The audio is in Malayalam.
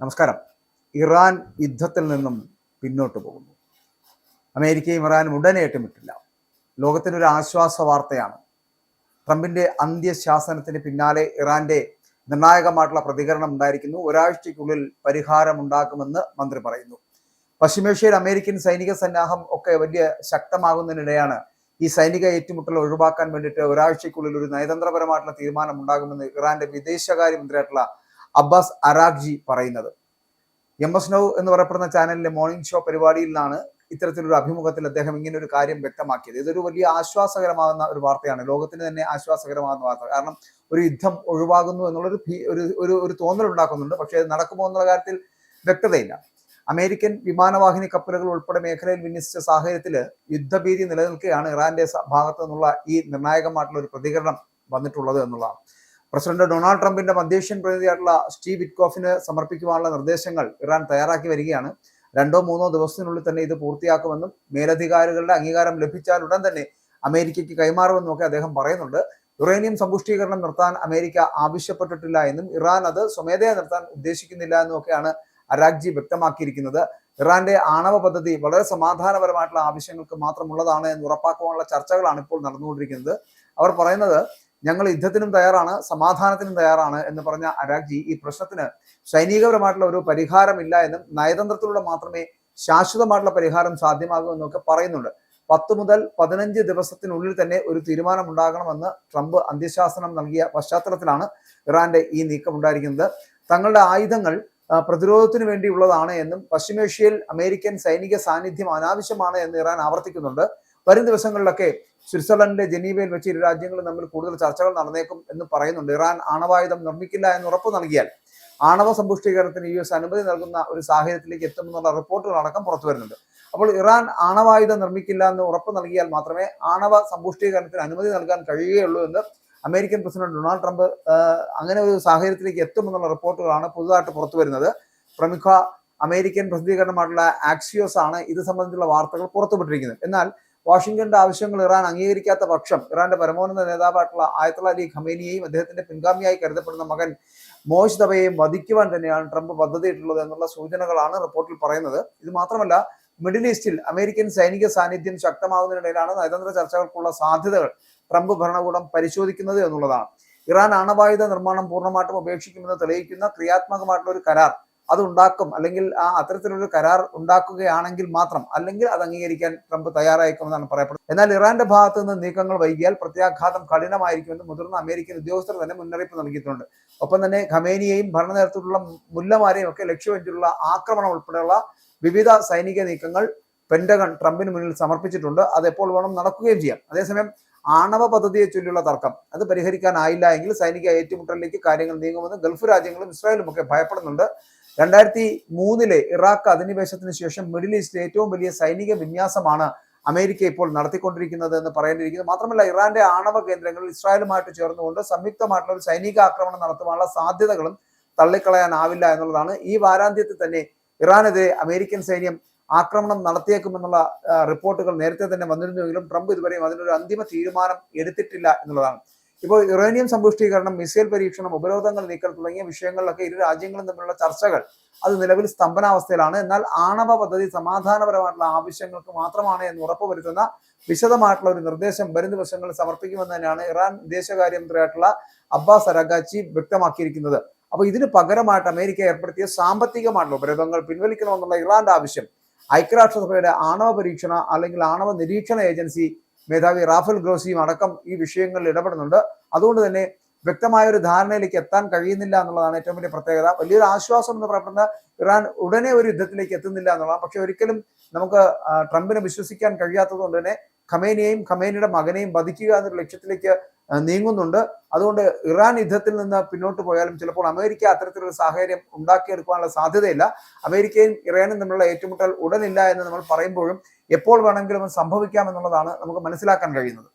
നമസ്കാരം. ഇറാൻ യുദ്ധത്തിൽ നിന്നും പിന്നോട്ട് പോകുന്നു. അമേരിക്കയും ഇറാനും ഉടനെ ഏറ്റുമുട്ടില്ല. ലോകത്തിനൊരു ആശ്വാസ വാർത്തയാണ്. ട്രംപിന്റെ അന്ത്യശാസനത്തിന് പിന്നാലെ ഇറാന്റെ നിർണായകമായിട്ടുള്ള പ്രതികരണം ഉണ്ടായിരിക്കുന്നു. ഒരാഴ്ചയ്ക്കുള്ളിൽ പരിഹാരമുണ്ടാക്കുമെന്ന് മന്ത്രി പറയുന്നു. പശ്ചിമേഷ്യയിൽ അമേരിക്കൻ സൈനിക സന്നാഹം ഒക്കെ വലിയ ശക്തമാകുന്നതിനിടെയാണ് ഈ സൈനിക ഏറ്റുമുട്ടൽ ഒഴിവാക്കാൻ വേണ്ടിയിട്ട് ഒരാഴ്ചയ്ക്കുള്ളിൽ ഒരു നയതന്ത്രപരമായിട്ടുള്ള തീരുമാനം ഉണ്ടാകുമെന്ന് ഇറാന്റെ വിദേശകാര്യമന്ത്രിയായിട്ടുള്ള അബ്ബാസ് അരാഗ്ചി പറയുന്നത്. MS Now എന്ന് പറയപ്പെടുന്ന ചാനലിലെ മോർണിംഗ് ഷോ പരിപാടിയിൽ നിന്നാണ് ഇത്തരത്തിലൊരു അഭിമുഖത്തിൽ അദ്ദേഹം ഇങ്ങനെ ഒരു കാര്യം വ്യക്തമാക്കിയത്. ഇതൊരു വലിയ ആശ്വാസകരമാകുന്ന ഒരു വാർത്തയാണ്, ലോകത്തിന് തന്നെ ആശ്വാസകരമാകുന്ന വാർത്ത. കാരണം ഒരു യുദ്ധം ഒഴിവാകുന്നു എന്നുള്ളൊരു ഒരു തോന്നൽ ഉണ്ടാക്കുന്നുണ്ട്. പക്ഷേ അത് നടക്കുമോ എന്നുള്ള കാര്യത്തിൽ വ്യക്തതയില്ല. അമേരിക്കൻ വിമാനവാഹിനി കപ്പലുകൾ ഉൾപ്പെടെ മേഖലയിൽ വിന്യസിച്ച സാഹചര്യത്തിൽ യുദ്ധഭീതി നിലനിൽക്കുകയാണ് ഇറാന്റെ ഭാഗത്തു നിന്നുള്ള ഈ നിർണായകമായിട്ടുള്ള ഒരു പ്രതികരണം വന്നിട്ടുള്ളത് എന്നുള്ളതാണ്. പ്രസിഡന്റ് ഡൊണാൾഡ് ട്രംപിന്റെ മധ്യേഷ്യൻ പ്രതിനിധിയായിട്ടുള്ള സ്റ്റീവ് വിറ്റ്കോഫിന് സമർപ്പിക്കുവാനുള്ള നിർദ്ദേശങ്ങൾ ഇറാൻ തയ്യാറാക്കി വരികയാണ്. 2-3 ദിവസത്തിനുള്ളിൽ തന്നെ ഇത് പൂർത്തിയാക്കുമെന്നും മേലധികാരികളുടെ അംഗീകാരം ലഭിച്ചാൽ ഉടൻ തന്നെ അമേരിക്കയ്ക്ക് കൈമാറുമെന്നും ഒക്കെ അദ്ദേഹം പറയുന്നുണ്ട്. യുറേനിയം സമ്പുഷ്ടീകരണം നിർത്താൻ അമേരിക്ക ആവശ്യപ്പെട്ടിട്ടില്ല എന്നും ഇറാൻ അത് സ്വമേധയാ നിർത്താൻ ഉദ്ദേശിക്കുന്നില്ല എന്നും ഒക്കെയാണ് അരാഗ്ചി വ്യക്തമാക്കിയിരിക്കുന്നത്. ഇറാന്റെ ആണവ പദ്ധതി വളരെ സമാധാനപരമായിട്ടുള്ള ആവശ്യങ്ങൾക്ക് മാത്രമുള്ളതാണ് എന്ന് ഉറപ്പാക്കാനുള്ള ചർച്ചകളാണ് ഇപ്പോൾ നടന്നുകൊണ്ടിരിക്കുന്നത്. അവർ പറയുന്നത്, ഞങ്ങൾ യുദ്ധത്തിനും തയ്യാറാണ്, സമാധാനത്തിനും തയ്യാറാണ് എന്ന് പറഞ്ഞ അരാഗ്ചി ഈ പ്രശ്നത്തിന് സൈനികപരമായിട്ടുള്ള ഒരു പരിഹാരമില്ല എന്നും നയതന്ത്രത്തിലൂടെ മാത്രമേ ശാശ്വതമായിട്ടുള്ള പരിഹാരം സാധ്യമാകൂ എന്നൊക്കെ പറയുന്നുണ്ട്. 10 മുതൽ 15 ദിവസത്തിനുള്ളിൽ തന്നെ ഒരു തീരുമാനം ഉണ്ടാകണമെന്ന് ട്രംപ് അന്ത്യശാസനം നൽകിയ പശ്ചാത്തലത്തിലാണ് ഇറാന്റെ ഈ നീക്കം ഉണ്ടായിരിക്കുന്നത്. തങ്ങളുടെ ആയുധങ്ങൾ പ്രതിരോധത്തിന് വേണ്ടിയുള്ളതാണ് എന്നും പശ്ചിമേഷ്യയിൽ അമേരിക്കൻ സൈനിക സാന്നിധ്യം അനാവശ്യമാണ് എന്ന് ഇറാൻ ആവർത്തിക്കുന്നുണ്ട്. വരും ദിവസങ്ങളിലൊക്കെ സ്വിറ്റ്സർലൻഡിലെ ജനീവയിൽ വെച്ച് ഇരു രാജ്യങ്ങളും തമ്മിൽ കൂടുതൽ ചർച്ചകൾ നടന്നേക്കും എന്ന് പറയുന്നുണ്ട്. ഇറാൻ ആണവായുധം നിർമ്മിക്കില്ല എന്ന് ഉറപ്പ് നൽകിയാൽ ആണവ സമ്പുഷ്ടീകരണത്തിന് US അനുമതി നൽകുന്ന ഒരു സാഹചര്യത്തിലേക്ക് എത്തുമെന്നുള്ള റിപ്പോർട്ടുകൾ അടക്കം പുറത്തു വരുന്നുണ്ട്. അപ്പോൾ ഇറാൻ ആണവായുധം നിർമ്മിക്കില്ല എന്ന് ഉറപ്പ് നൽകിയാൽ മാത്രമേ ആണവ സമ്പുഷ്ടീകരണത്തിന് അനുമതി നൽകാൻ കഴിയുകയുള്ളൂ എന്ന് അമേരിക്കൻ പ്രസിഡന്റ് ഡൊണാൾഡ് ട്രംപ് അങ്ങനെ ഒരു സാഹചര്യത്തിലേക്ക് എത്തുമെന്നുള്ള റിപ്പോർട്ടുകളാണ് പുതുതായിട്ട് പുറത്തു വരുന്നത്. പ്രമുഖ അമേരിക്കൻ പ്രസിദ്ധീകരണമായിട്ടുള്ള ആക്സിയോസ് ആണ് ഇത് സംബന്ധിച്ചുള്ള വാർത്തകൾ പുറത്തുവിട്ടിരിക്കുന്നത്. എന്നാൽ വാഷിംഗ്ടന്റെ ആവശ്യങ്ങൾ ഇറാൻ അംഗീകരിക്കാത്ത പക്ഷം ഇറാന്റെ പരമോന്നത നേതാവായിട്ടുള്ള ആയത്തുള്ള അലി ഖമേനിയെയും അദ്ദേഹത്തിന്റെ പിൻഗാമിയായി കരുതപ്പെടുന്ന മകൻ മോജ്തബയെയും വധിക്കുവാൻ തന്നെയാണ് ട്രംപ് പദ്ധതിയിട്ടുള്ളത് എന്നുള്ള സൂചനകളാണ് റിപ്പോർട്ടിൽ പറയുന്നത്. ഇത് മാത്രമല്ല, മിഡിൽ ഈസ്റ്റിൽ അമേരിക്കൻ സൈനിക സാന്നിധ്യം ശക്തമാകുന്നതിനിടയിലാണ് നയതന്ത്ര ചർച്ചകൾക്കുള്ള സാധ്യതകൾ ട്രംപ് ഭരണകൂടം പരിശോധിക്കുന്നത് എന്നുള്ളതാണ്. ഇറാൻ ആണവായുധ നിർമ്മാണം പൂർണ്ണമായിട്ടും ഉപേക്ഷിക്കുമെന്ന് തെളിയിക്കുന്ന ക്രിയാത്മകമായിട്ടുള്ള ഒരു കരാർ അത് ഉണ്ടാക്കും, അല്ലെങ്കിൽ അത്തരത്തിലൊരു കരാർ ഉണ്ടാക്കുകയാണെങ്കിൽ മാത്രം, അല്ലെങ്കിൽ അത് അംഗീകരിക്കാൻ ട്രംപ് തയ്യാറായേക്കുമെന്നാണ് പറയപ്പെടുന്നത്. എന്നാൽ ഇറാന്റെ ഭാഗത്ത് നിന്ന് നീക്കങ്ങൾ വൈകിയാൽ പ്രത്യാഘാതം കഠിനമായിരിക്കുമെന്ന് മുതിർന്ന അമേരിക്കൻ ഉദ്യോഗസ്ഥർ തന്നെ മുന്നറിയിപ്പ് നൽകിയിട്ടുണ്ട്. ഒപ്പം തന്നെ ഖമേനിയെയും ഭരണനേതൃത്വത്തിലുള്ള മുല്ലമാരെയും ഒക്കെ ലക്ഷ്യം വെച്ചുള്ള ആക്രമണം ഉൾപ്പെടെയുള്ള വിവിധ സൈനിക നീക്കങ്ങൾ പെന്റഗൺ ട്രംപിന് മുന്നിൽ സമർപ്പിച്ചിട്ടുണ്ട്. അത് എപ്പോൾ വേണം നടക്കുകയും ചെയ്യാം. അതേസമയം ആണവ പദ്ധതിയെ ചൊല്ലിയുള്ള തർക്കം അത് പരിഹരിക്കാനായില്ല എങ്കിൽ സൈനിക ഏറ്റുമുട്ടലിലേക്ക് കാര്യങ്ങൾ നീങ്ങുമെന്ന് ഗൾഫ് രാജ്യങ്ങളും ഇസ്രായേലും ഒക്കെ ഭയപ്പെടുന്നുണ്ട്. 2003 ഇറാഖ് അധിനിവേശത്തിന് ശേഷം മിഡിൽ ഈസ്റ്റിലെ ഏറ്റവും വലിയ സൈനിക വിന്യാസമാണ് അമേരിക്ക ഇപ്പോൾ നടത്തിക്കൊണ്ടിരിക്കുന്നത് എന്ന് പറയേണ്ടിയിരിക്കുന്നു. മാത്രമല്ല, ഇറാന്റെ ആണവ കേന്ദ്രങ്ങളിൽ ഇസ്രായേലുമായിട്ട് ചേർന്നുകൊണ്ട് സംയുക്തമായിട്ടുള്ള ഒരു സൈനിക ആക്രമണം നടത്തുവാനുള്ള സാധ്യതകളും തള്ളിക്കളയാനാവില്ല എന്നുള്ളതാണ്. ഈ വാരാന്ത്യത്തിൽ തന്നെ ഇറാനെതിരെ അമേരിക്കൻ സൈന്യം ആക്രമണം നടത്തിയേക്കുമെന്നുള്ള റിപ്പോർട്ടുകൾ നേരത്തെ തന്നെ വന്നിരുന്നുവെങ്കിലും ട്രംപ് ഇതുവരെയും അതിനൊരു അന്തിമ തീരുമാനം എടുത്തിട്ടില്ല എന്നുള്ളതാണ്. ഇപ്പോൾ യുറേനിയം സമ്പുഷ്ടീകരണം, മിസൈൽ പരീക്ഷണം, ഉപരോധങ്ങൾ നീക്കൽ തുടങ്ങിയ വിഷയങ്ങളിലൊക്കെ ഇരു രാജ്യങ്ങളും തമ്മിലുള്ള ചർച്ചകൾ അത് നിലവിൽ സ്തംഭനാവസ്ഥയിലാണ്. എന്നാൽ ആണവ പദ്ധതി സമാധാനപരമായിട്ടുള്ള ആവശ്യങ്ങൾക്ക് മാത്രമാണ് എന്ന് ഉറപ്പുവരുത്തുന്ന വിശദമായിട്ടുള്ള ഒരു നിർദ്ദേശം വരും ദിവസങ്ങളിൽ സമർപ്പിക്കുമെന്ന് തന്നെയാണ് ഇറാൻ വിദേശകാര്യമന്ത്രിയായിട്ടുള്ള അബ്ബാസ് അരാഗ്ചി വ്യക്തമാക്കിയിരിക്കുന്നത്. അപ്പോൾ ഇതിന് പകരമായിട്ട് അമേരിക്ക ഏർപ്പെടുത്തിയ സാമ്പത്തികമായിട്ടുള്ള ഉപരോധങ്ങൾ പിൻവലിക്കണമെന്നുള്ള ഇറാന്റെ ആവശ്യം ഐക്യരാഷ്ട്രസഭയുടെ ആണവ പരീക്ഷണ അല്ലെങ്കിൽ ആണവ നിരീക്ഷണ ഏജൻസി മേധാവി റാഫേൽ ഗ്രോസിയും അടക്കം ഈ വിഷയങ്ങളിൽ ഇടപെടുന്നുണ്ട്. അതുകൊണ്ട് തന്നെ വ്യക്തമായ ഒരു ധാരണയിലേക്ക് എത്താൻ കഴിയുന്നില്ല എന്നുള്ളതാണ് ഏറ്റവും വലിയ പ്രത്യേകത. വലിയൊരു ആശ്വാസം എന്ന് പറയുന്നത് ഇറാൻ ഉടനെ ഒരു യുദ്ധത്തിലേക്ക് എത്തുന്നില്ല എന്നുള്ളതാണ്. പക്ഷെ ഒരിക്കലും നമുക്ക് ട്രംപിനെ വിശ്വസിക്കാൻ കഴിയാത്തത് കൊണ്ട് തന്നെ ഖമേനിയെയും ഖമേനിയുടെ മകനെയും വധിക്കുക എന്നൊരു ലക്ഷ്യത്തിലേക്ക് നീങ്ങുന്നുണ്ട്. അതുകൊണ്ട് ഇറാൻ യുദ്ധത്തിൽ നിന്ന് പിന്നോട്ട് പോയാലും ചിലപ്പോൾ അമേരിക്ക അത്തരത്തിലൊരു സാഹചര്യം ഉണ്ടാക്കിയെടുക്കാനുള്ള സാധ്യതയില്ല. അമേരിക്കയും ഇറാനും തമ്മിലുള്ള ഏറ്റുമുട്ടൽ ഉടനില്ല എന്ന് നമ്മൾ പറയുമ്പോഴും എപ്പോൾ വേണമെങ്കിലും സംഭവിക്കാമെന്നുള്ളതാണ് നമുക്ക് മനസ്സിലാക്കാൻ കഴിയുന്നത്.